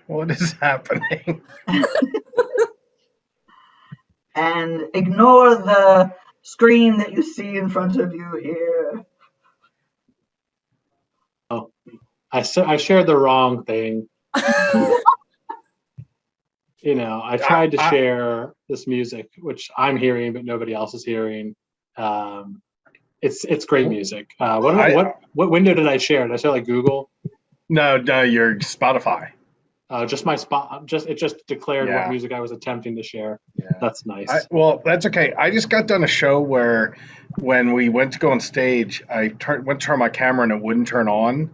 What is happening? And ignore the screen that you see in front of you here. Oh, I shared the wrong thing. I tried to share this music, which I'm hearing, but nobody else is hearing. It's great music. What window did I share? Did I share like Google? No, you're Spotify. Just my spot. It just declared Yeah. what music I was attempting to share. Yeah. That's nice. Well, that's okay. I just got done a show where when we went to go on stage, I went to turn my camera and it wouldn't turn on.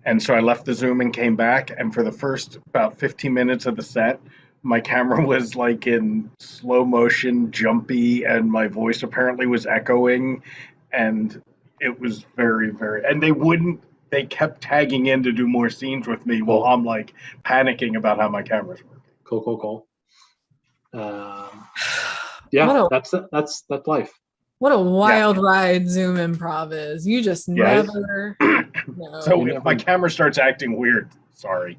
And so I left the Zoom and came back. And for the first about 15 minutes of the set, my camera was like in slow motion, jumpy, and my voice apparently was echoing. And it was very, very, and they kept tagging in to do more scenes with me while I'm like panicking about how my camera's working. Cool. Yeah, that's life. What a wild ride Zoom improv is. You just never know. So if my camera starts acting weird, sorry.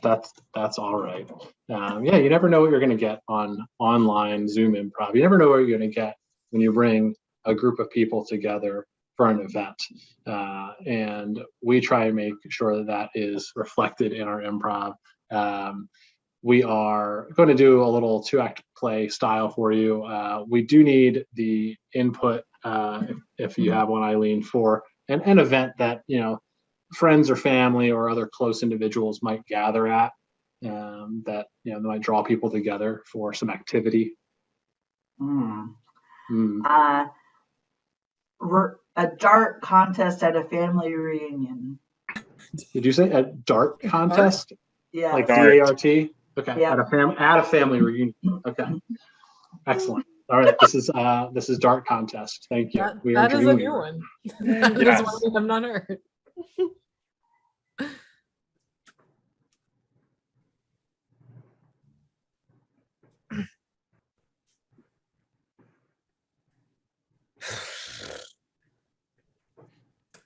That's all right. Yeah, you never know what you're going to get on online Zoom improv. You never know what you're going to get when you bring a group of people together for an event. And we try and make sure that is reflected in our improv. We are going to do a little 2-act play style for you. We do need the input, if you have one, Eileen, for an event that, friends or family or other close individuals might gather at, that, they might draw people together for some activity. A dart contest at a family reunion. Did you say a dart contest? Yeah. Like DART? Okay. Yep. At a family reunion. Okay. Excellent. All right. This is dart contest. Thank you. That is a new one. That is one we have not heard.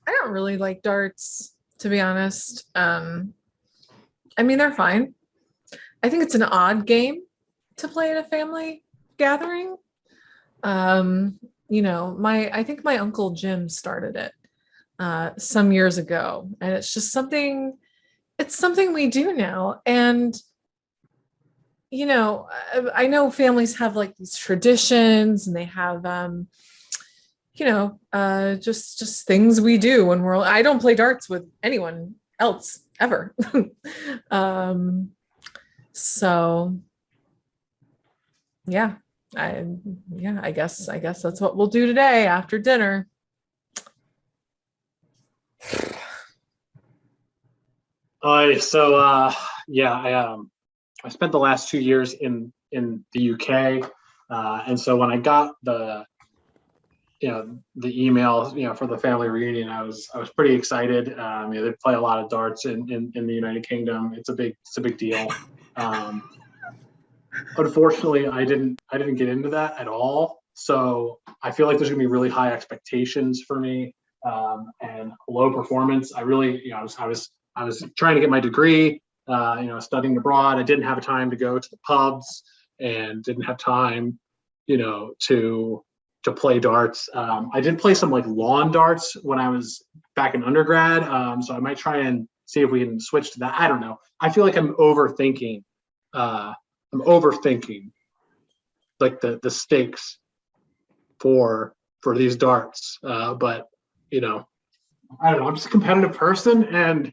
I don't really like darts, to be honest. I mean, they're fine. I think it's an odd game to play at a family gathering. I think my Uncle Jim started it some years ago, and it's just something we do now. And I know families have like these traditions, and they have just things we do when I don't play darts with anyone else ever. So yeah, I guess that's what we'll do today after dinner. I spent the last 2 years in the UK, and so when I got the email, for the family reunion, I was pretty excited. They play a lot of darts in the United Kingdom. It's a big deal. Unfortunately, I didn't get into that at all. So I feel like there's gonna be really high expectations for me, and low performance. I really, I was trying to get my degree, studying abroad. I didn't have time to go to the pubs and didn't have time, to play darts. I did play some like lawn darts when I was back in undergrad. So I might try and see if we can switch to that. I don't know. I feel like I'm overthinking like the stakes for these darts. But I don't know. I'm just a competitive person, and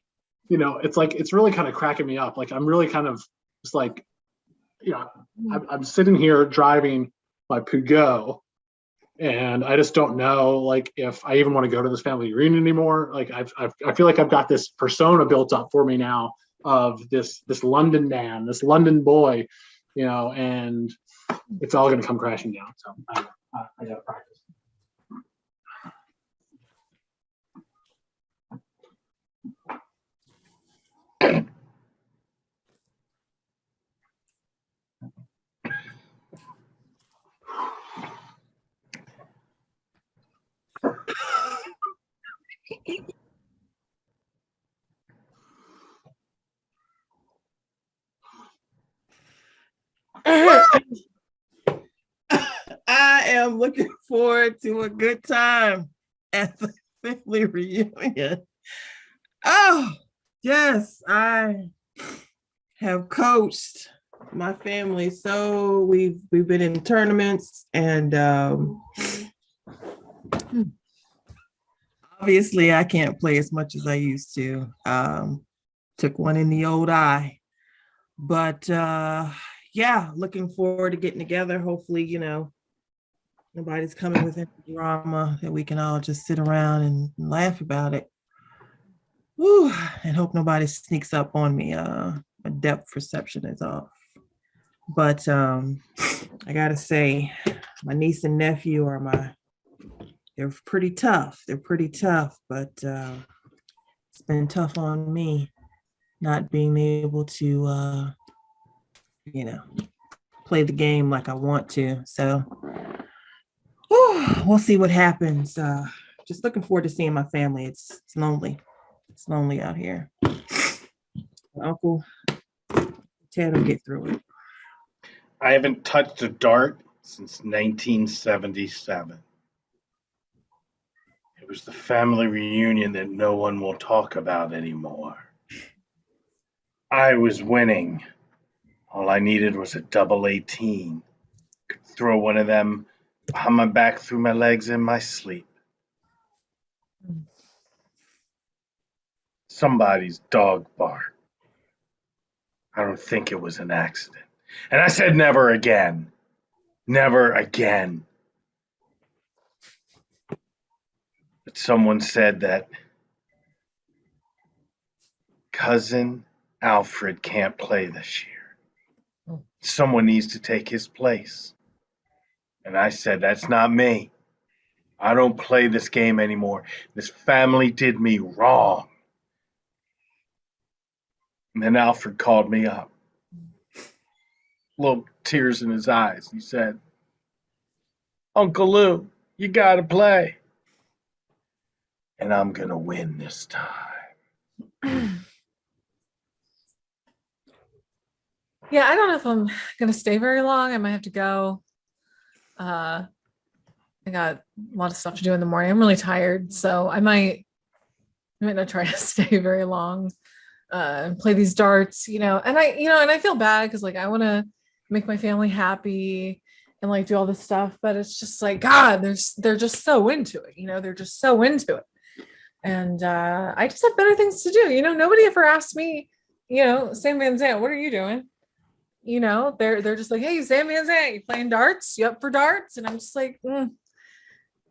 it's really kind of cracking me up. Like I'm really kind of just like, I'm sitting here driving my Peugeot, and I just don't know, like, if I even want to go to this family reunion anymore. Like I feel like I've got this persona built up for me now of this London man, this London boy, and it's all going to come crashing down. So I got to practice. I am looking forward to a good time at the family reunion. Oh, yes, I have coached my family. So we've been in tournaments, and obviously I can't play as much as I used to. Took one in the old eye. But yeah, looking forward to getting together. Hopefully, nobody's coming with any drama, that we can all just sit around and laugh about it. Whew, and hope nobody sneaks up on me. My depth perception is off. But I gotta say, my niece and nephew they're pretty tough. They're pretty tough, but it's been tough on me not being able to play the game like I want to. So we'll see what happens. Just looking forward to seeing my family. It's lonely. It's lonely out here. Uncle Ted will get through it. I haven't touched a dart since 1977. It was the family reunion that no one will talk about anymore. I was winning. All I needed was a double 18. Could throw one of them behind my back through my legs in my sleep. Somebody's dog barked. I don't think it was an accident. And I said never again. Never again. But someone said that cousin Alfred can't play this year. Someone needs to take his place. And I said, that's not me. I don't play this game anymore. This family did me wrong. And then Alfred called me up. Little tears in his eyes. He said, Uncle Lou, you gotta play. And I'm gonna win this time. Yeah, I don't know if I'm gonna stay very long. I might have to go. I got a lot of stuff to do in the morning. I'm really tired, so I might not try to stay very long and play these darts, and I feel bad because like I want to make my family happy and like do all this stuff, but it's just like God, they're just so into it, they're just so into it, and I just have better things to do. Nobody ever asked me, Sam Van Zandt, what are you doing? They're just like, hey, Sam Van Zandt, you playing darts? You up for darts? And I'm just like,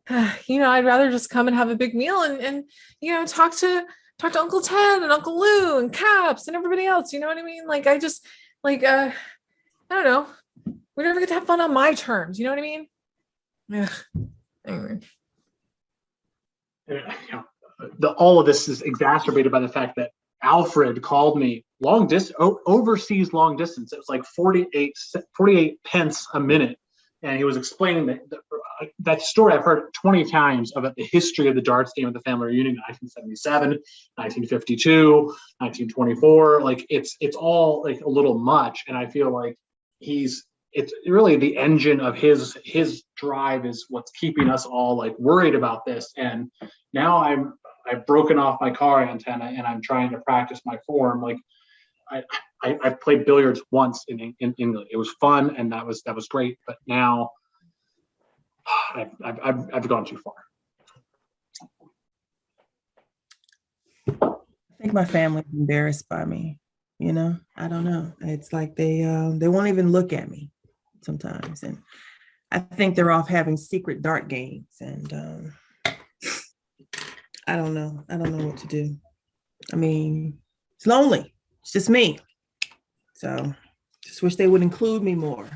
I'd rather just come and have a big meal and talk to Uncle Ted and Uncle Lou and Caps and everybody else. You know what I mean? Like I just I don't know. We never get to have fun on my terms. You know what I mean? Yeah. Anyway. All of this is exacerbated by the fact that Alfred called me overseas long distance. It was like 48 pence a minute. And he was explaining that story I've heard 20 times about the history of the darts game of the family reunion, 1977, 1952, 1924. Like it's all like a little much. And I feel like it's really the engine of his drive is what's keeping us all like worried about this. And now I've broken off my car antenna and I'm trying to practice my form. Like I played billiards once in England. It was fun and that was great. But now I've gone too far. I think my family's embarrassed by me. I don't know. It's like they won't even look at me sometimes, and I think they're off having secret dart games, and I don't know. I don't know what to do. I mean, it's lonely. It's just me. So just wish they would include me more.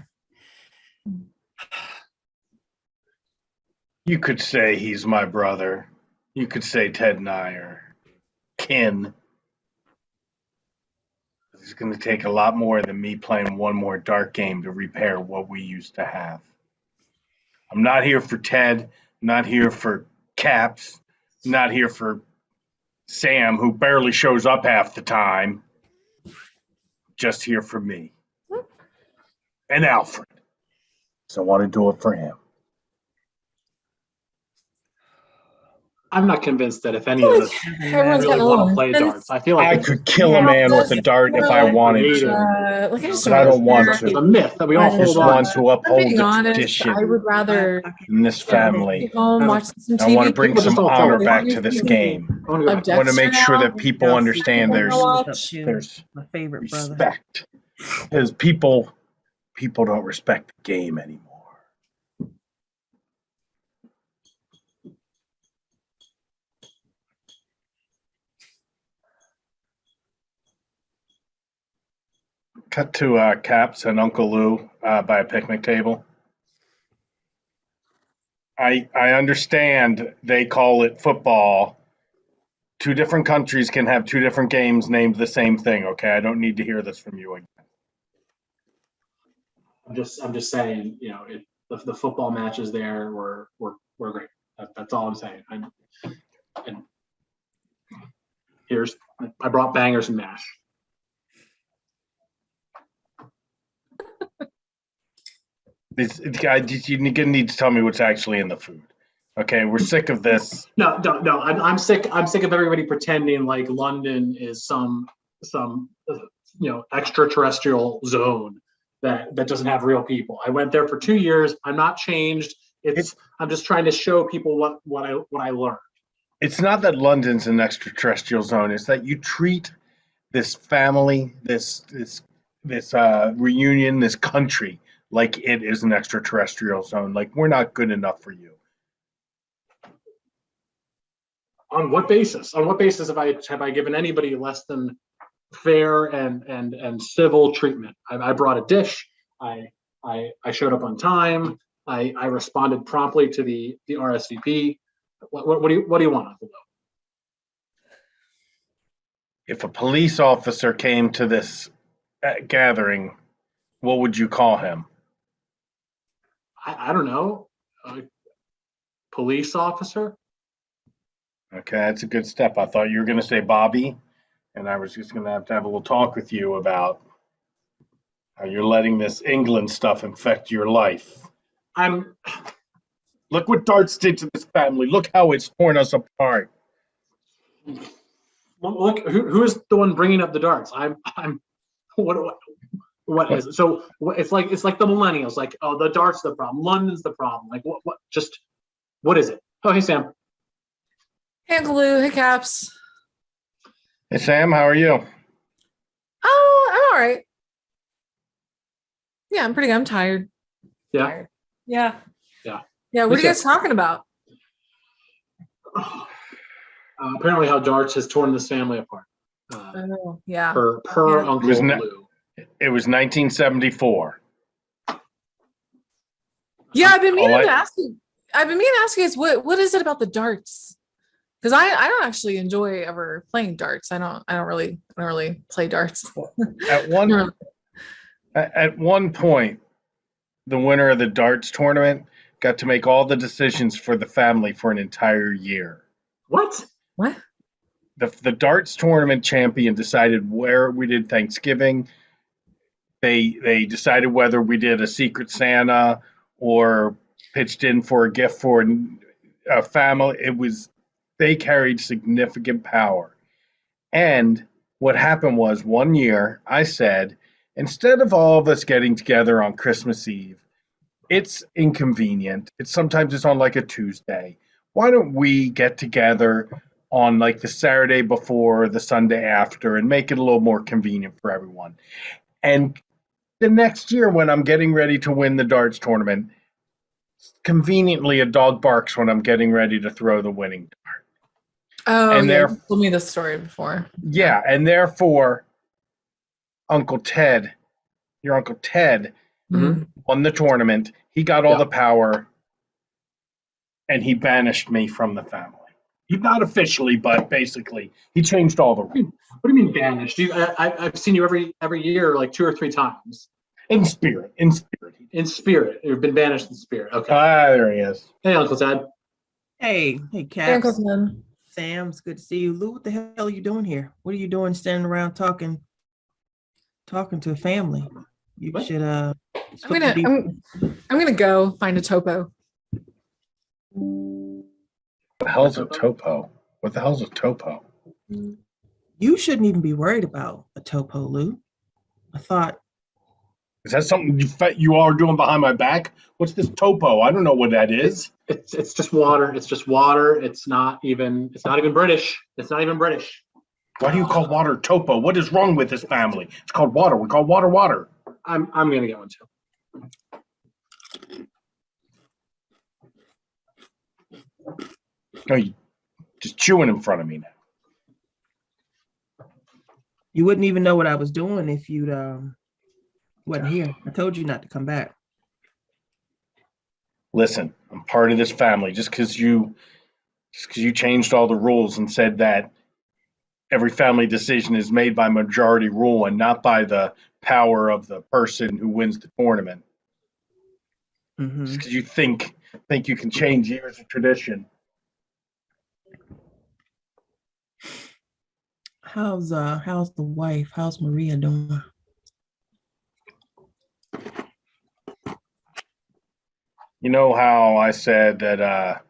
You could say he's my brother. You could say Ted and I are kin. It's going to take a lot more than me playing one more dart game to repair what we used to have. I'm not here for Ted. I'm not here for Caps. I'm not here for Sam, who barely shows up half the time. Just here for me. And Alfred. So I want to do it for him. I'm not convinced that if any of us Everyone's really got want to along. play darts, I feel like I it's could just kill a man with a Yeah. dart if I wanted creative. to. Like I just But I don't want It's a to. myth that we all I hold just on want to. to I'm uphold being the honest. tradition I would rather in this family. be home I don't- watching some I TV. want to bring People just some don't honor follow back it. to this game. I want to go Like back. I want to make sure that now. people understand People there's know Up to there's my favorite brother. respect. Because people don't respect the game anymore. Cut to Caps and Uncle Lou by a picnic table. I understand they call it football. Two different countries can have two different games named the same thing. Okay, I don't need to hear this from you again. I'm just saying, the football matches there were great. That's all I'm saying. And I brought bangers and mash. You need to tell me what's actually in the food. Okay, we're sick of this. No. I'm sick of everybody pretending like London is some extraterrestrial zone that doesn't have real people. I went there for 2 years. I'm not changed. I'm just trying to show people what I learned. It's not that London's an extraterrestrial zone. It's that you treat this family, this reunion, this country like it is an extraterrestrial zone. Like we're not good enough for you. On what basis? On what basis have I given anybody less than fair and civil treatment? I brought a dish. I showed up on time. I responded promptly to the RSVP. What do you want, Uncle Bill? If a police officer came to this gathering, what would you call him? I don't know. Police officer? Okay, that's a good step. I thought you were going to say Bobby, and I was just going to have a little talk with you about how you're letting this England stuff infect your life. Look what darts did to this family. Look how it's torn us apart. Look, who is the one bringing up the darts? What is it? So it's like the millennials. Like, oh, the darts the problem. London's the problem. Like, what is it? Oh, hey Sam. Hey, Uncle Lou. Hey, Caps. Hey Sam, how are you? Oh, I'm all right. Yeah, I'm pretty good. I'm tired. Yeah. Tired. Yeah. Yeah. Yeah. What are you guys talking about? Apparently, how darts has torn this family apart. Yeah. Per Yeah. Uncle Lou. It was 1974. Yeah, I've been meaning to ask you. I've been meaning to ask you guys what is it about the darts? Because I don't actually enjoy ever playing darts. I don't really play darts. At one point, the winner of the darts tournament got to make all the decisions for the family for an entire year. What? What? The darts tournament champion decided where we did Thanksgiving. They decided whether we did a Secret Santa or pitched in for a gift for a family. They carried significant power. And what happened was one year I said, instead of all of us getting together on Christmas Eve, it's inconvenient. Sometimes it's on like a Tuesday. Why don't we get together on like the Saturday before, the Sunday after, and make it a little more convenient for everyone? And the next year, when I'm getting ready to win the darts tournament, conveniently a dog barks when I'm getting ready to throw the winning dart. Oh, and yeah, you told me this story before. Yeah, and therefore, your Uncle Ted won the tournament. He got all the power, and he banished me from the family. Not officially, but basically, he changed all the rules. What do you mean banished? I've seen you every year, like 2 or 3 times. In spirit. In spirit. You've been banished in spirit. Okay. There he is. Hey, Uncle Ted. Hey, Caps. Hey, Uncle Ted. Sam, it's good to see you. Lou, what the hell are you doing here? What are you doing standing around talking to family? You What? should I'm gonna go find a topo. What the hell's a topo? What the hell's a topo? You shouldn't even be worried about a topo, Lou. I thought, Is that something you all are doing behind my back? What's this topo? I don't know what that is. It's just water. It's just water. It's not even British. It's not even British. Why do you call water topo? What is wrong with this family? It's called water. We call water water. I'm gonna get one too. No, you just chewing in front of me now. you wouldn't even know what I was doing if you'd wasn't here. I told you not to come back. Listen, I'm part of this family. Just because you changed all the rules and said that every family decision is made by majority rule and not by the power of the person who wins the tournament. Mhm. Just because you think you can change years of tradition. How's the wife? How's Maria doing? You know how I said that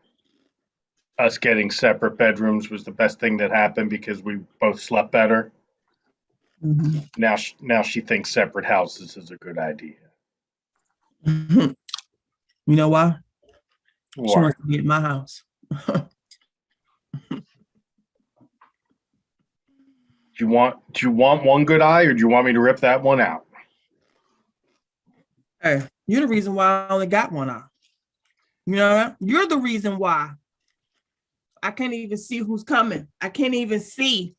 us getting separate bedrooms was the best thing that happened because we both slept better? Mhm. Now she thinks separate houses is a good idea. You know why? She Why? wants to be at my house. Do you want one good eye, or do you want me to rip that one out? Hey, you're the reason why I only got one eye. You know that? You're the reason why I can't even see who's coming. I can't even see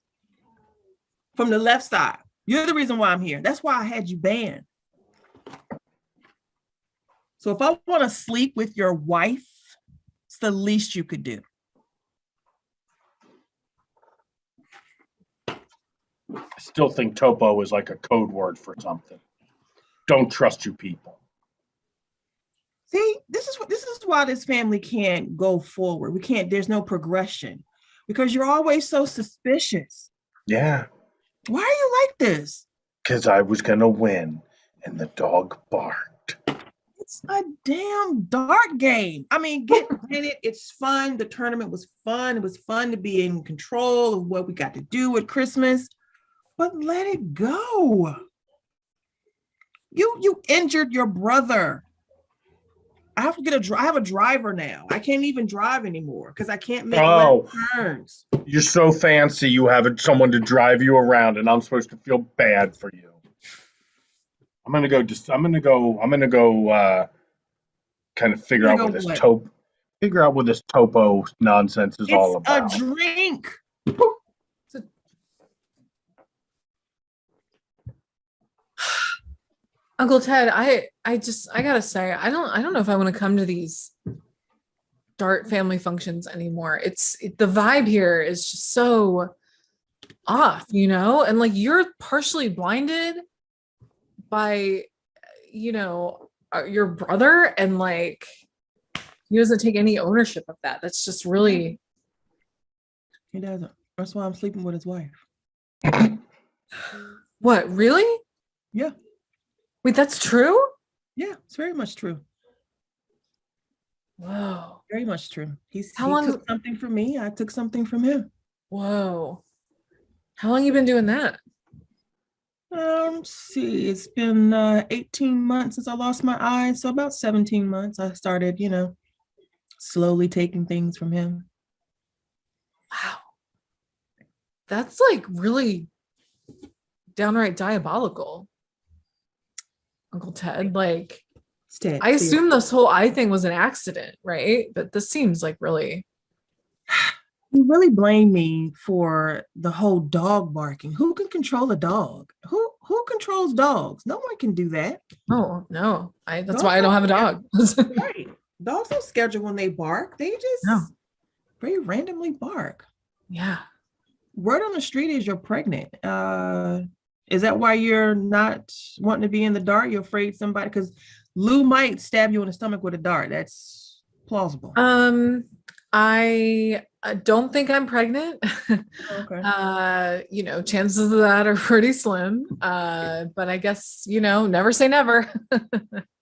from the left side. You're the reason why I'm here. That's why I had you banned. So if I want to sleep with your wife, it's the least you could do. I still think topo is like a code word for something. Don't trust you people. See, this is why this family can't go forward. We can't, there's no progression because you're always so suspicious. Yeah, Why are you like this? because I was going to win, and the dog barked. It's a damn dart game. I mean, get granted, it's fun. The tournament was fun. It was fun to be in control of what we got to do at Christmas, but let it go. You injured your brother. I have to get I have a driver now. I can't even drive anymore because I can't make left turns. You're so fancy you have someone to drive you around, and I'm supposed to feel bad for you. I'm gonna go kind of figure out what this topo nonsense is all about. It's a drink. Uncle Ted, I gotta say, I don't know if I want to come to these Dart family functions anymore. The vibe here is just so off, and like you're partially blinded by, your brother, and like he doesn't take any ownership of that. That's just really. He doesn't. That's why I'm sleeping with his wife. What, really? Yeah. Wait, that's true? Yeah, it's very much true. Whoa. Very much true. He long- took something from me. I took something from him. Whoa. How long you been doing that? See, it's been 18 months since I lost my eye. So about 17 months, I started, slowly taking things from him. Wow. That's like really downright diabolical, Uncle Ted. Like, Ted, I assume this whole eye thing was an accident, right? But this seems like really. You really blame me for the whole dog barking. Who can control a dog? Who controls dogs? No one can do that. Oh, no. That's why I don't have a dog. Right. Dogs don't schedule when they bark. They just very randomly bark. Yeah. Word on the street is you're pregnant. Is that why you're not wanting to be in the dart? You're afraid somebody, because Lou might stab you in the stomach with a dart. That's plausible. I don't think I'm pregnant. Okay. Chances of that are pretty slim. But I guess, never say never.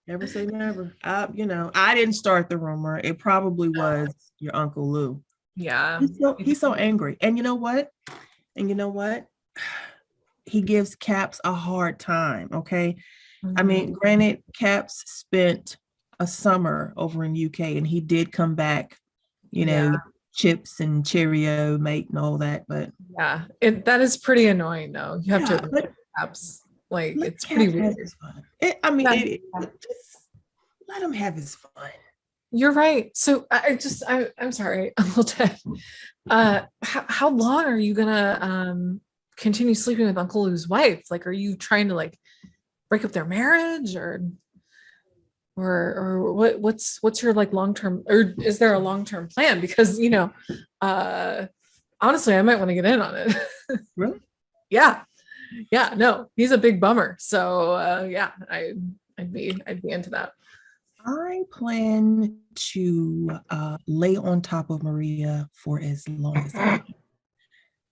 Never say never. I didn't start the rumor. It probably was your Uncle Lou. Yeah. He's so angry. And you know what? He gives Caps a hard time. Okay. I mean, granted, Caps spent a summer over in UK and he did come back, Yeah. chips and Cheerio mate and all that. But Yeah, that is pretty annoying though. You have to yeah, admit, but Caps. Like let it's pretty Caps have weird. his fun. Yeah. Just let him have his fun. You're right. So I'm sorry, Uncle Ted. How long are you gonna continue sleeping with Uncle Lou's wife? Like, are you trying to like break up their marriage or what's your like long term, or is there a long term plan? Because honestly, I might want to get in on it. Really? Yeah. No, he's a big bummer. So yeah, I'd be into that. I plan to lay on top of Maria for as long as I can.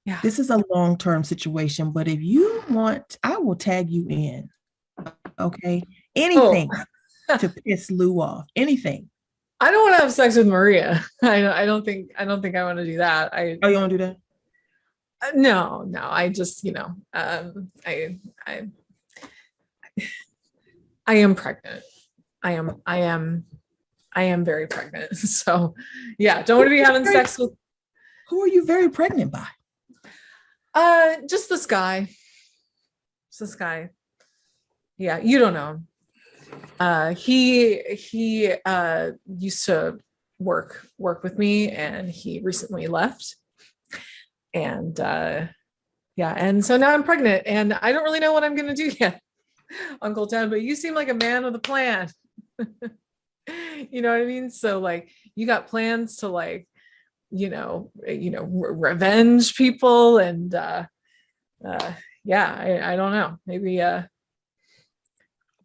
Yeah. This is a long-term situation, but if you want, I will tag you in. Okay. Anything to piss Lou off. Anything. I don't want to have sex with Maria. I don't think I want to do that. Oh, you want to do that? No. I just, I am pregnant. I am very pregnant. So yeah, don't want to be having sex with. Who are you very pregnant by? Just this guy. Just this guy. Yeah, you don't know. He used to work with me, and he recently left. And and so now I'm pregnant, and I don't really know what I'm gonna do yet, Uncle Ted. But you seem like a man with a plan. You know what I mean? So like, you got plans to like, revenge people, and I don't know, maybe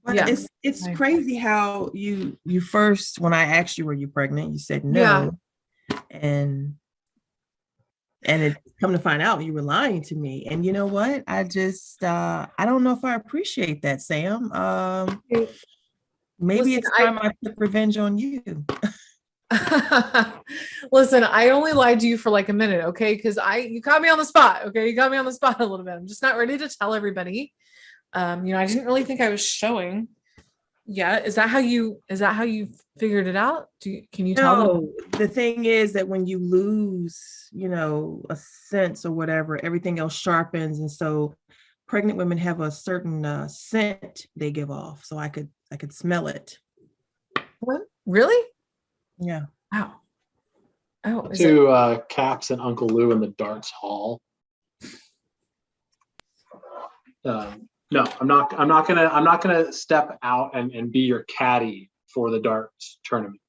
But yeah, it's crazy how you first, when I asked you were you pregnant, you said no, and it come to find out you were lying to me. And you know what? I just I don't know if I appreciate that, Sam. Maybe it's time I took revenge on you. Listen, I only lied to you for like a minute, okay? Because you caught me on the spot, okay? You got me on the spot a little bit. I'm just not ready to tell everybody. I didn't really think I was showing yet. Is that how you figured it out? Can you tell them? No, the thing is that when you lose, a sense or whatever, everything else sharpens. And so pregnant women have a certain scent they give off. So I could smell it. What? Really? Yeah. Wow. Oh, to Caps and Uncle Lou in the darts hall. No, I'm not gonna step out and be your caddy for the darts tournament.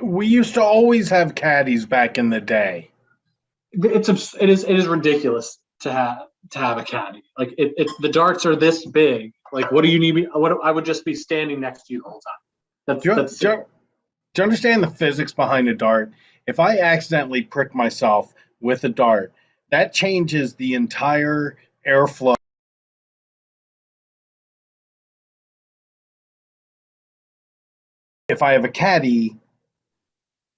We used to always have caddies back in the day. It is ridiculous to have a caddy. Like the darts are this big. Like, what do you need me? I would just be standing next to you the whole time. Do you understand the physics behind a dart? If I accidentally prick myself with a dart, that changes the entire airflow. If I have a caddy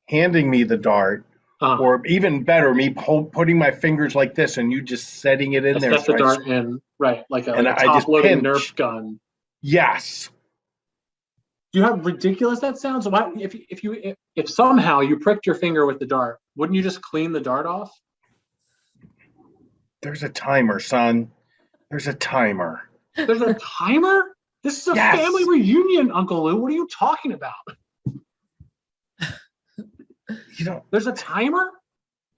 handing me the dart, or even better, me putting my fingers like this and you just setting it in there. Set the dart in, right, like a top-loading Nerf gun. Yes. Do you have ridiculous that sounds? Why, if somehow you pricked your finger with the dart, wouldn't you just clean the dart off? There's a timer, son. There's a timer. There's a timer? This is a family reunion, Uncle Lou. What are you talking about? There's a timer?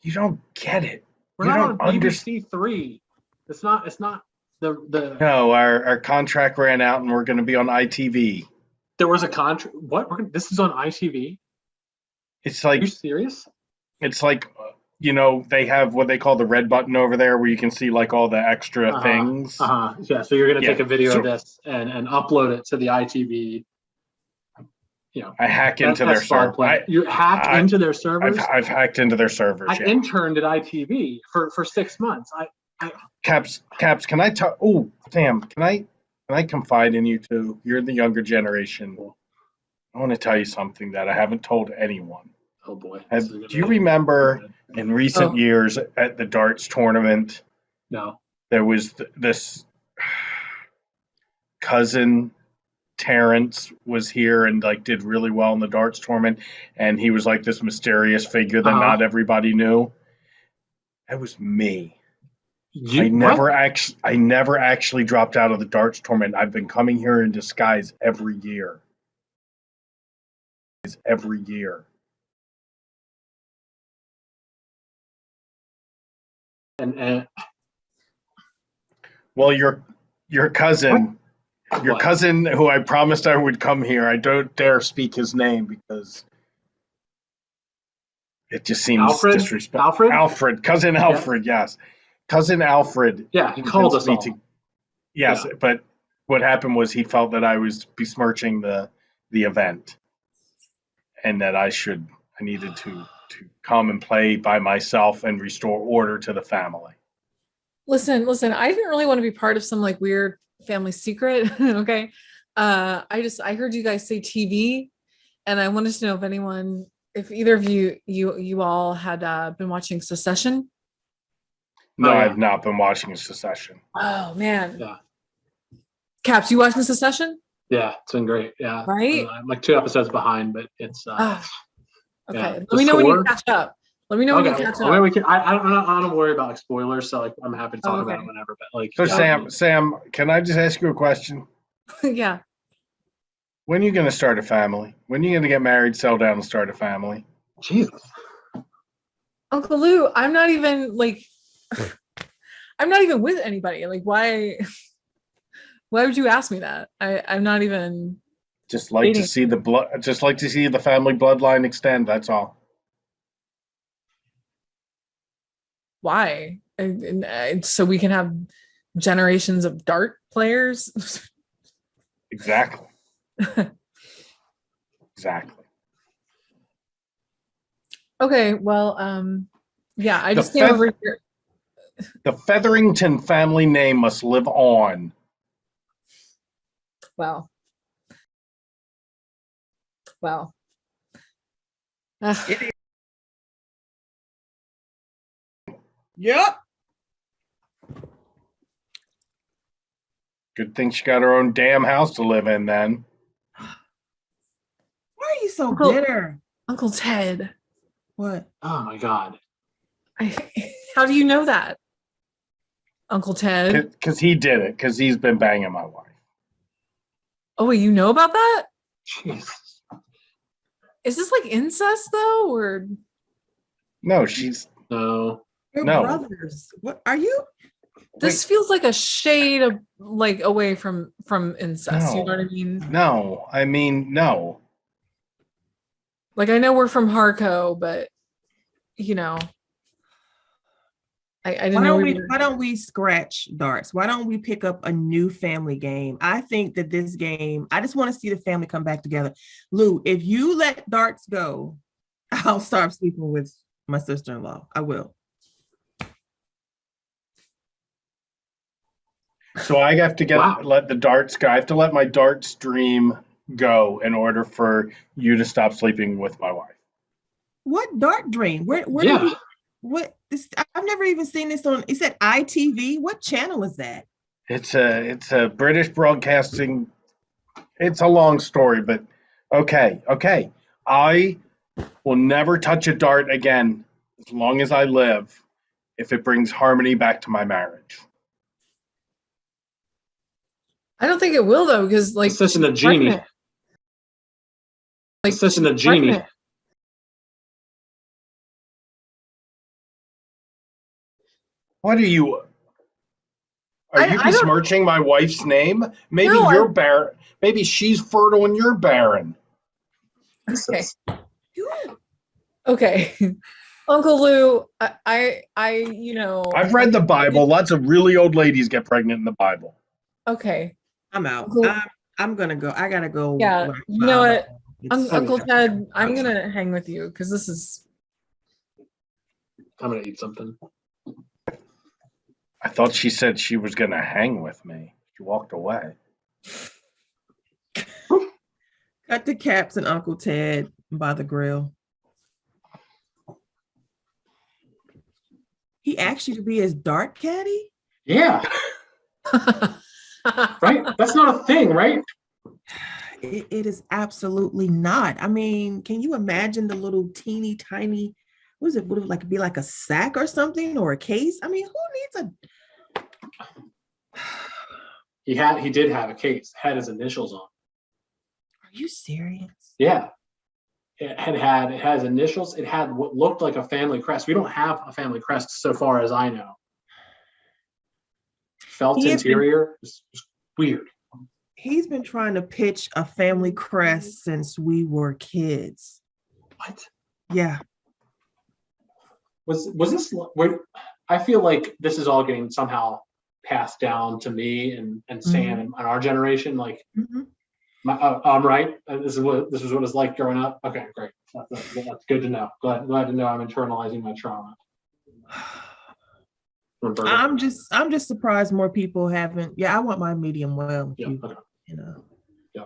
You don't get it. We're not on BBC 3. It's not the No, our contract ran out and we're going to be on ITV. There was a contract. What? This is on ITV? It's like, are you serious? It's like, they have what they call the red button over there where you can see like all the extra things. Yeah, so you're going to take a video of this and upload it to the ITV. I hack into their that's small server. play. You hacked into their servers? I've hacked into their servers. I interned at ITV for 6 months. Caps, can I talk? Oh, Sam, can I confide in you too? You're the younger generation. I want to tell you something that I haven't told anyone. Oh boy. Do you remember in recent years at the darts tournament? No. There was this cousin Terrence was here and like did really well in the darts tournament, and he was like this mysterious figure that not everybody knew. That was me. I never actually dropped out of the darts tournament. I've been coming here in disguise every year. Every year. And well, your cousin. What? Your cousin, who I promised I would come here, I don't dare speak his name because it just seems disrespectful. Alfred, cousin Alfred, yes. Cousin Alfred. Yeah, he called us all. Yes, but what happened was he felt that I was besmirching the event and that I needed to come and play by myself and restore order to the family. Listen, I didn't really want to be part of some like weird family secret. Okay. I heard you guys say TV, and I wanted to know if either of you all had been watching Succession. No, I've not been watching Succession. Oh man. Yeah. Caps, you watching Succession? Yeah, it's been great. Yeah. Right. I'm like 2 episodes behind, but it's okay. Yeah. Let me know when you catch up. Let me know when you catch up. We can, I don't worry about like spoilers, so like I'm happy to talk about it whenever. But like, so Sam, can I just ask you a question? Yeah. When are you going to start a family? When are you going to get married, settle down, and start a family? Jesus. Uncle Lou, I'm not even with anybody. Like, why would you ask me that? I'm not even. Just like to see the blood. Just like to see the family bloodline extend. That's all. Why? And so we can have generations of dart players. Exactly. Exactly. Okay, well, yeah, I just came over here. The Featherington family name must live on. Wow. Yep. Good thing she got her own damn house to live in then. Why are you so bitter? Uncle Ted. What? Oh my God. How do you know that? Uncle Ted? Because he did it, because he's been banging my wife. Oh, wait, you know about that? Jesus. Is this like incest though, or? No, she's... No. Your brothers. What are you? This feels like a shade of like away from incest. You know what I mean? No, I mean no. Like I know we're from Harco, but you know, I didn't know. Why don't we scratch darts? Why don't we pick up a new family game? I think that this game. I just want to see the family come back together. Lou, if you let darts go, I'll start sleeping with my sister-in-law. I will. So I have to let the darts go. I have to let my darts dream go in order for you to stop sleeping with my wife. What dart dream? Where did you, what is, I've never even seen this on, is that ITV? What channel is that? It's a British broadcasting. It's a long story, but okay. I will never touch a dart again as long as I live if it brings harmony back to my marriage. I don't think it will though, because like it's in the genie. Like it's in the genie. What are you? Are you besmirching my wife's name? Maybe you're barren. Maybe she's fertile and you're barren. Okay. Okay. Uncle Lou, I I've read the Bible. Lots of really old ladies get pregnant in the Bible. Okay. I'm out. I'm gonna go. I gotta go. Yeah. You know what? Uncle Ted, I'm gonna hang with you because this is. I'm gonna eat something. I thought she said she was gonna hang with me. She walked away. Cut the Caps and Uncle Ted by the grill. He asked you to be his dart caddy? Yeah, right. That's not a thing, right? It is absolutely not. I mean, can you imagine the little teeny tiny, what is it? Would it like be like a sack or something or a case? I mean, who needs a? He did have a case, had his initials on. Are you serious? Yeah. It has initials. It had what looked like a family crest. We don't have a family crest so far as I know. Felt interior. It's weird. He's been trying to pitch a family crest since we were kids. What? Yeah. Was this? I feel like this is all getting somehow passed down to me and Sam and our generation. Like, I'm right. This is what it's like growing up. Okay, great. That's good to know. Glad to know I'm internalizing my trauma. I'm just surprised more people haven't. Yeah, I want my medium well. Yeah. Okay. You know. Yeah.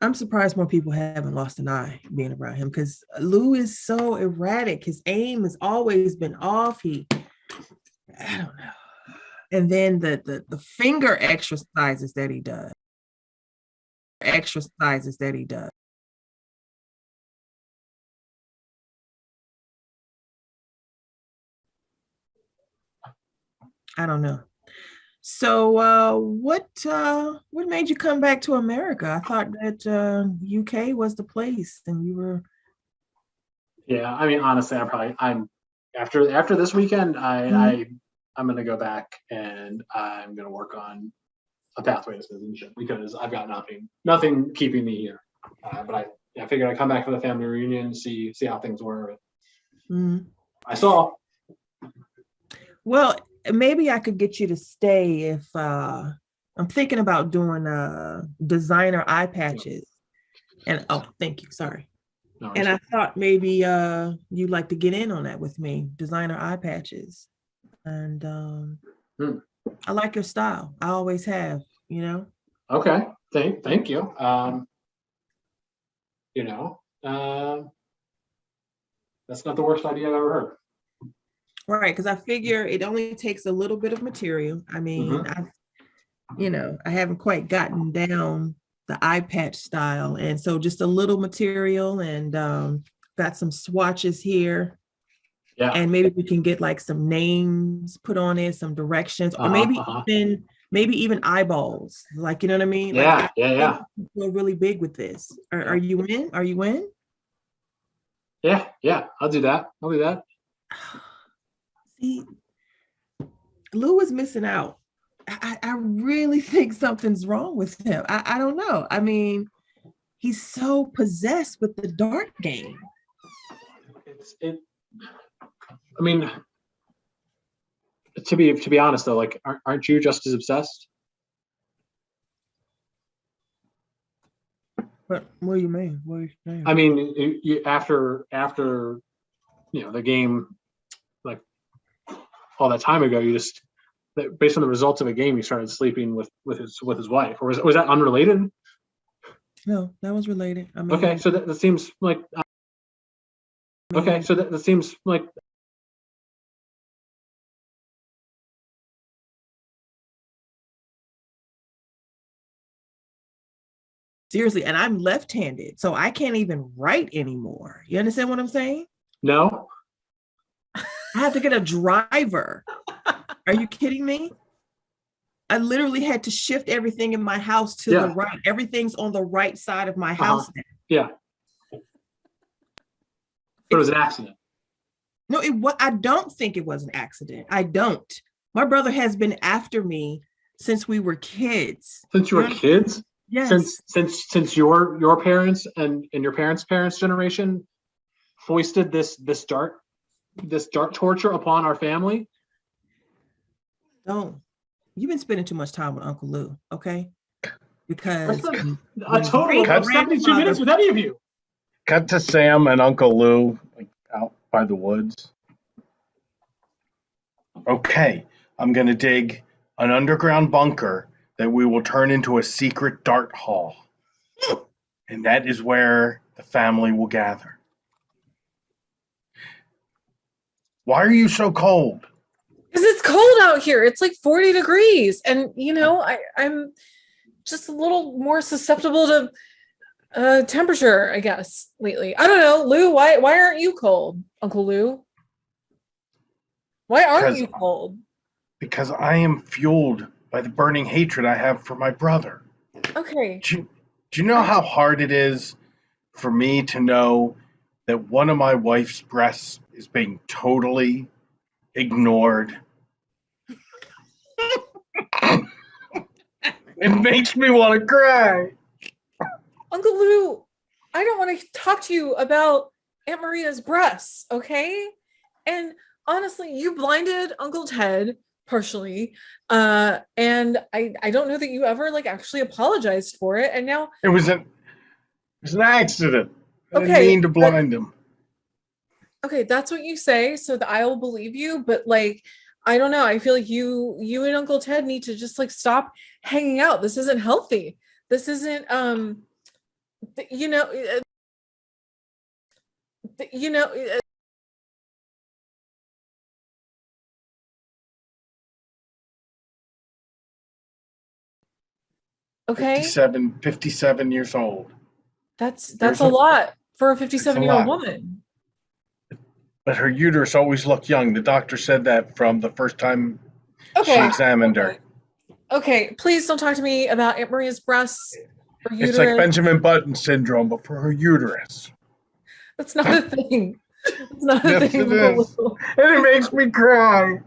I'm surprised more people haven't lost an eye being around him because Lou is so erratic. His aim has always been off. I don't know. And then the finger exercises that he does. I don't know. So what made you come back to America? I thought that UK was the place and you were. Yeah, I mean, honestly, I'm after this weekend, I'm gonna go back and I'm gonna work on a pathway to citizenship because I've got nothing keeping me here. But I figured I'd come back for the family reunion, see how things were. I saw. Well, maybe I could get you to stay if I'm thinking about doing designer eye patches. And thank you. Sorry. No, and I thought maybe you'd like to get in on that with me, designer eye patches. And I like your style. I always have, you know. Okay. Thank you. That's not the worst idea I've ever heard. Right, because I figure it only takes a little bit of material. I mean, I haven't quite gotten down the eye patch style, and so just a little material and got some swatches here. Yeah, and maybe we can get like some names put on it, some directions, or maybe even eyeballs. Like, you know what I mean? Yeah, like, We're really big with this. Are you in? Are you in? Yeah. I'll do that. See, Lou is missing out. I really think something's wrong with him. I don't know. I mean, he's so possessed with the dart game. I mean, to be honest though, like, aren't you just as obsessed? What do you mean? What are you saying? I mean, you after the game, like all that time ago, you just, based on the results of a game, you started sleeping with his wife, or was that unrelated? No, that was related. I mean, okay, so that seems like. Okay, so that seems like. Seriously, and I'm left-handed, so I can't even write anymore. You understand what I'm saying? No. I have to get a driver. Are you kidding me? I literally had to shift everything in my house to the right. Everything's on the right side of my house now. Yeah. But it was an accident. No, I don't think it was an accident. I don't. My brother has been after me since we were kids. Since you were kids? Yes. Since your parents and your parents' generation foisted this dart torture upon our family. No, you've been spending too much time with Uncle Lou, okay? Because a total of 72 minutes with any of you. cut to Sam and Uncle Lou, like out by the woods. Okay, I'm gonna dig an underground bunker that we will turn into a secret dart hall. And that is where the family will gather. Why are you so cold? Because it's cold out here. It's like 40 degrees. And, you know, I'm just a little more susceptible to temperature, I guess, lately. I don't know. Lou, why aren't you cold, Uncle Lou? Why aren't you cold? Because I am fueled by the burning hatred I have for my brother. Okay. Do you know how hard it is for me to know that one of my wife's breasts is being totally ignored? It makes me want to cry. Uncle Lou, I don't want to talk to you about Aunt Maria's breasts, okay? And honestly, you blinded Uncle Ted partially, and I don't know that you ever like actually apologized for it. And now It was an accident. I didn't okay, mean to blind him. okay, that's what you say, so that I will believe you. But like, I don't know. I feel like you and Uncle Ted need to just like stop hanging out. This isn't healthy. This isn't you know, you know. Okay, 57 years old. that's There's a lot for a 57-year-old lot. woman. But her uterus always looked young. The doctor said that from the first time she Okay, examined her. okay, please don't talk to me about Aunt Maria's breasts or It's like uterus. Benjamin Button syndrome, but for her uterus. That's not a thing. It's not a Yes, thing, it Uncle is. Lou. And it makes me cry.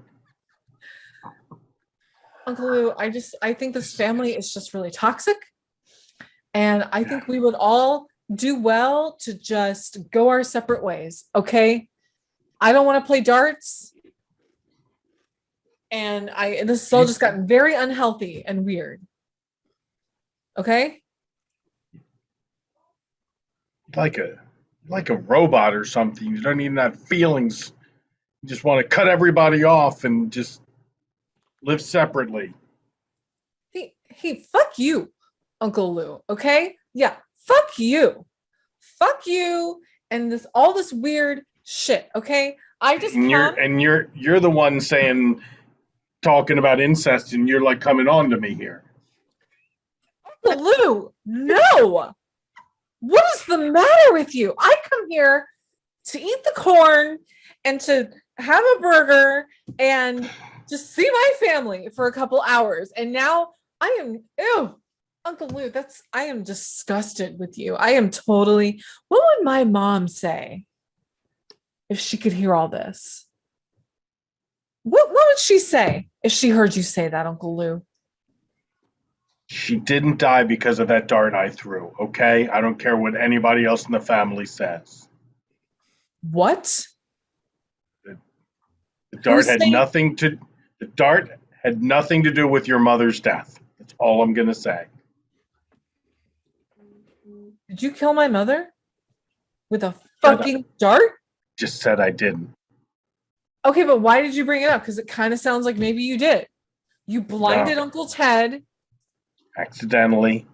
Uncle Lou, I think this family is just really toxic. And I think we would all do well to just go our separate ways. Okay. I don't want to play darts. And this has all just gotten very unhealthy and weird. Okay. Like a robot or something. You don't even have feelings. You just want to cut everybody off and just live separately. Hey, fuck you, Uncle Lou. Okay. Yeah. Fuck you. Fuck you. And all this weird shit. Okay. I just You're the one talking about incest, and you're like coming on to me here. Uncle Lou, no. What is the matter with you? I come here to eat the corn and to have a burger and just see my family for a couple hours. And now I am, ew, Uncle Lou, I am disgusted with you. I am totally, what would my mom say if she could hear all this? What would she say if she heard you say that, Uncle Lou? She didn't die because of that dart I threw, okay? I don't care what anybody else in the family says. What? The dart had nothing to do with your mother's death. That's all I'm going to say. Did you kill my mother with a fucking dart? Just said I didn't. Okay, but why did you bring it up? Because it kind of sounds like maybe you did. You blinded Uncle Ted. Accidentally.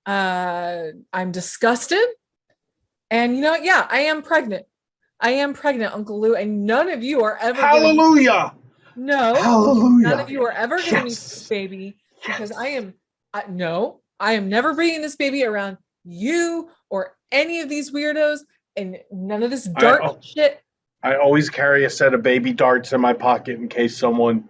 I'm disgusted. And you know what? Yeah, I am pregnant. I am pregnant, Uncle Lou, and none of you are ever Hallelujah! Hallelujah! None of you are ever going to meet this baby because I am never bringing this baby around you or any of these weirdos and none of this dart shit. I always carry a set of baby darts in my pocket in case someone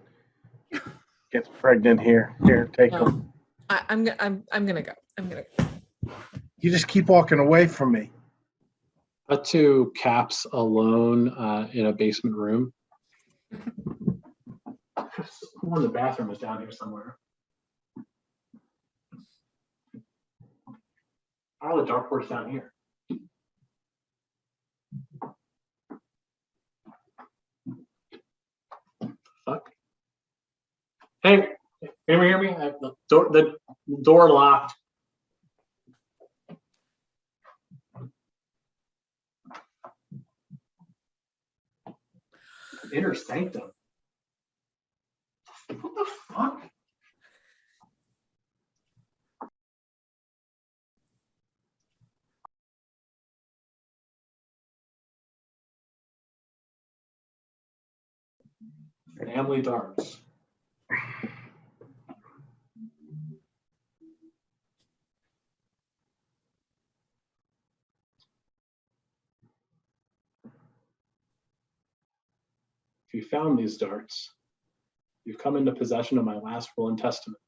gets pregnant here. Here, take them. I'm gonna go. I'm gonna go. You just keep walking away from me. Cut to Caps alone in a basement room. One of the bathroom is down here somewhere. Oh, the dartboard's down here. Hey, can you hear me? The door locked. Inner sanctum. What the fuck? Family darts. If you found these darts, you've come into possession of my last will and testament.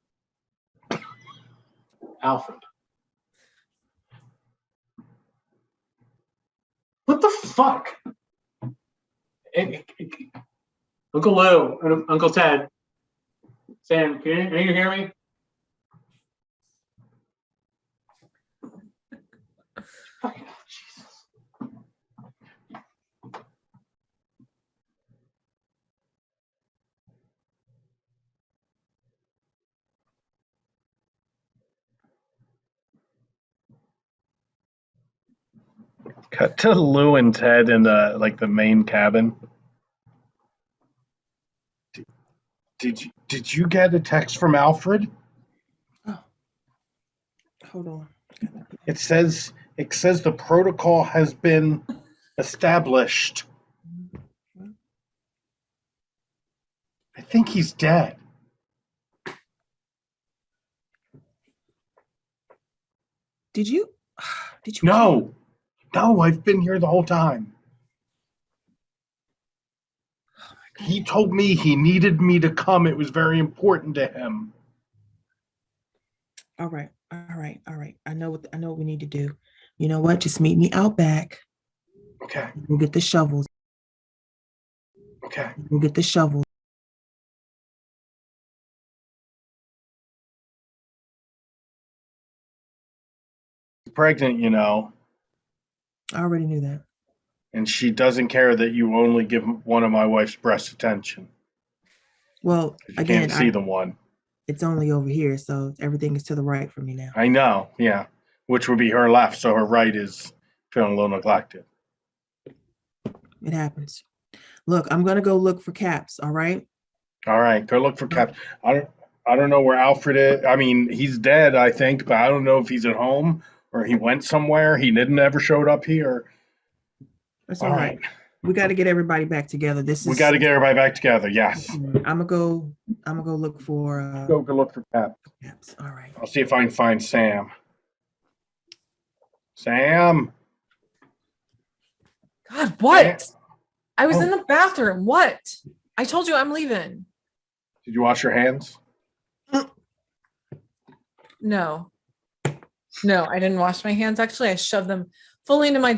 Alfred. What the fuck? Uncle Lou and Uncle Ted. Sam, can you hear me? Fucking Jesus. Cut to Lou and Ted in the main cabin. Did you get a text from Alfred? Oh, hold on. It says the protocol has been established. I think he's dead. Did you? No, I've been here the whole time. He told me he needed me to come. It was very important to him. All right. I know what we need to do. You know what? Just meet me out back. Okay. We'll get the shovels. Okay. We'll get the shovels. Pregnant, you know, I already knew that. and she doesn't care that you only give one of my wife's breasts attention. Well, You again, can't see the one. it's only over here, so everything is to the right for me now. I know, yeah. Which would be her left, so her right is feeling a little neglected. It happens. Look, I'm gonna go look for Caps. All right. All right, go look for Cap. I don't know where Alfred is. I mean, he's dead, I think, but I don't know if he's at home or he went somewhere. He didn't ever showed up here. That's All all right. right. We got to get everybody back together. We got to get everybody back together. Yes. I'm gonna go look for Go look for Cap. Caps. All right. I'll see if I can find Sam. Sam. God, what? Sam? I was Oh. in the bathroom. What? I told you I'm leaving. Did you wash your hands? No. No, I didn't wash my hands. Actually, I shoved them fully into my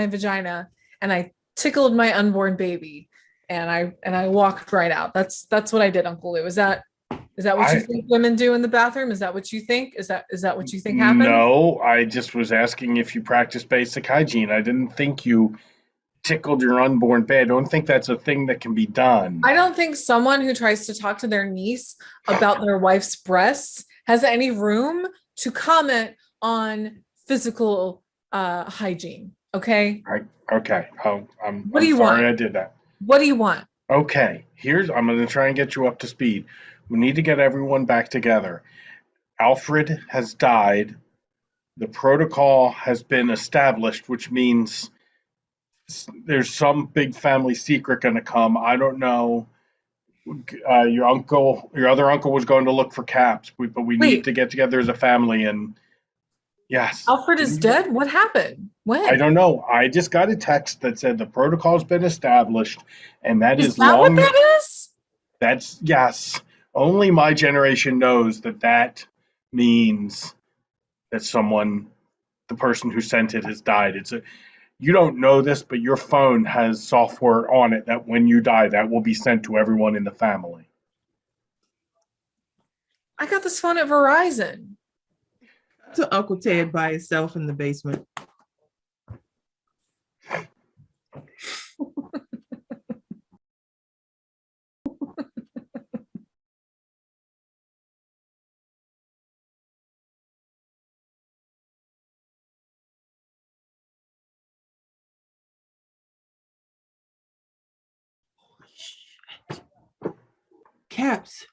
vagina and I tickled my unborn baby and I walked right out. That's what I did, Uncle Lou. Is that what you think women do in the bathroom? Is that what you think? Is that what you think happened? No, I just was asking if you practice basic hygiene. I didn't think you tickled your unborn baby. I don't think that's a thing that can be done. I don't think someone who tries to talk to their niece about their wife's breasts has any room to comment on physical hygiene. Okay. Okay. Oh, I'm What do you sorry want? I did that. What do you want? Okay. I'm going to try and get you up to speed. We need to get everyone back together. Alfred has died. The protocol has been established, which means there's some big family secret going to come. I don't know. Your other uncle was going to look for Caps, but we need Wait. to get together as a family. And yes, Alfred is dead? What happened? When? I don't know. I just got a text that said the protocol's been established, and that Is that what that is? That's yes. Only my generation knows that means that the person who sent it has died. You don't know this, but your phone has software on it that when you die, that will be sent to everyone in the family. I got this phone at Verizon. To Uncle Ted by himself in the basement. Caps.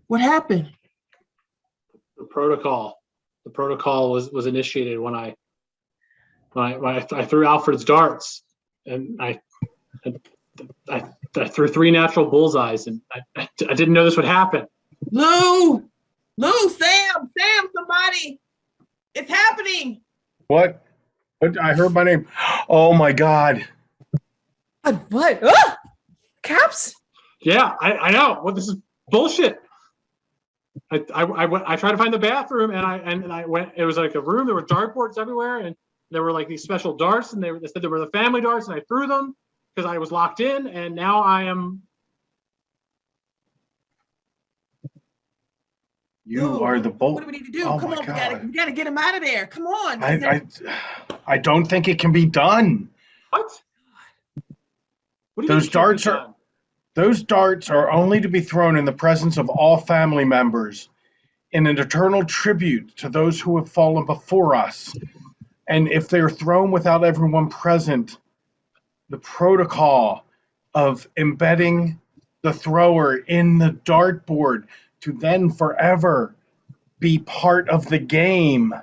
What happened? The protocol was initiated when I threw Alfred's darts, and I threw 3 natural bullseyes, and I didn't know this would happen. Lou, Sam, somebody, it's happening. What? I heard my name. Oh my God. What? Ah! Caps? Yeah, I know. Well, this is bullshit. I tried to find the bathroom, and I went. It was like a room. There were dartboards everywhere, and there were like these special darts, and they said they were the family darts, and I threw them because I was locked in, and now I am. You are the bull. What do we need to do? Oh Come my on, God. we gotta get him out of there. Come on. I don't think it can be done. What? What do you mean Those darts are only to be thrown in the presence of all family members in an eternal tribute to those who have fallen before us. And if they're thrown without everyone present, the protocol of embedding the thrower in the dartboard to then forever be part of the game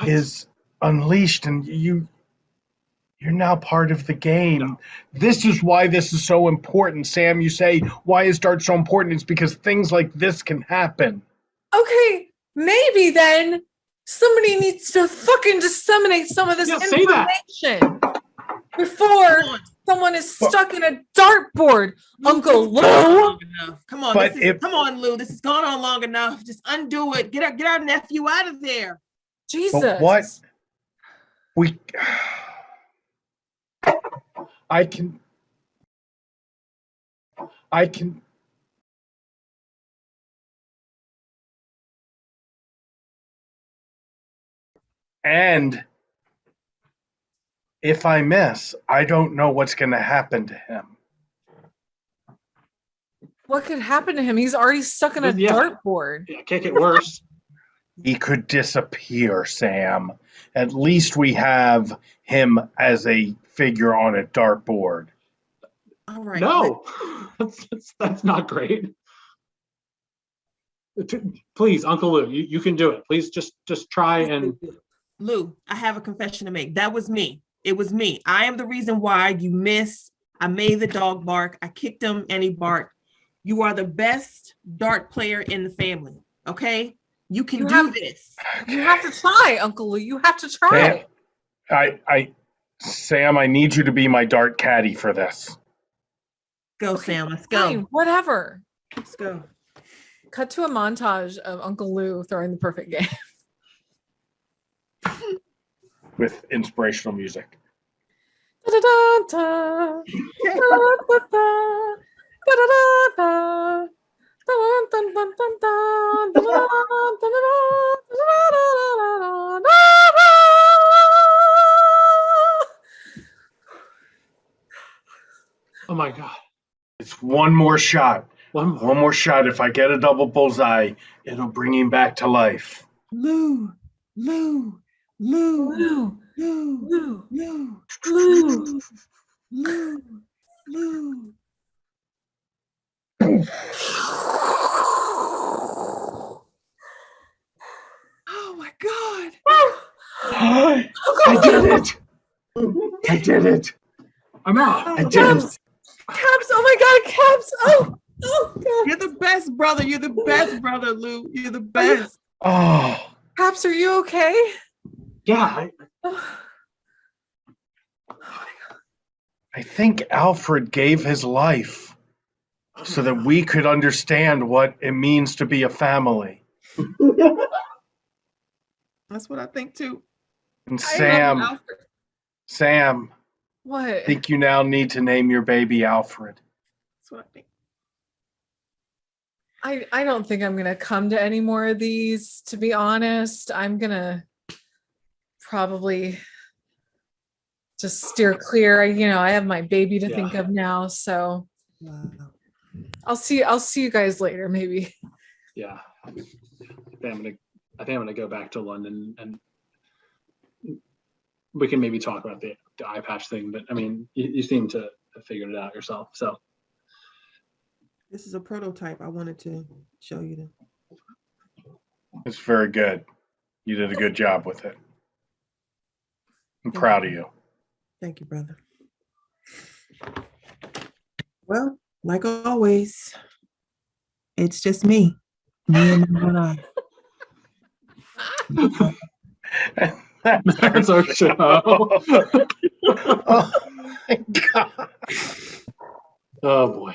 is unleashed, and you're now part of the game. No. This is why this is so important. Sam, you say, why is dart so important? It's because things like this can happen. Okay, maybe then somebody needs to fucking disseminate some of this information before someone is stuck in a dartboard. Uncle Lou. Come on, come on, Lou. This has gone on long enough. Just undo it. Get our nephew out of there. Jesus. But what? I can. And if I miss, I don't know what's going to happen to him. What could happen to him? He's already stuck in a dartboard. Yeah, can't get worse. He could disappear, Sam. At least we have him as a figure on a dartboard. All right. No, that's not great. Please, Uncle Lou, you can do it. Please just try and. Lou, I have a confession to make. That was me. It was me. I am the reason why you missed. I made the dog bark. I kicked him and he barked. You are the best dart player in the family. Okay? You can do this. You have to try, Uncle Lou. You have to try. Sam, I need you to be my dart caddy for this. Go, okay, Sam. Let's go. Fine, whatever. Let's go. Cut to a montage of Uncle Lou throwing the perfect game. With inspirational music. Oh my God. It's one more shot. One more shot. If I get a double bullseye, it'll bring him back to life. Lou. Oh my God. I did it. I did it. I'm out. I did Caps. Caps. Oh my God, Caps. Oh God. You're the best brother. You're the best brother, Lou. You're the best. Oh. Caps, are you okay? Yeah. I think Alfred gave his life so that we could understand what it means to be a family. That's what I think too. And Sam, what? I think you now need to name your baby Alfred. That's what I think. I don't think I'm gonna come to any more of these, to be honest. I'm gonna probably just steer clear. I have my baby to think of now, so I'll see you guys later, maybe. Yeah. I think I'm gonna go back to London, and we can maybe talk about the eye patch thing, but I mean, you seem to have figured it out yourself, so This is a prototype. I wanted to show you them. It's very good. You did a good job with it. I'm Thank proud you. of you. Thank you, brother. Well, like always, it's just me. Me and my one eye. That's our show. Oh my God. Oh boy.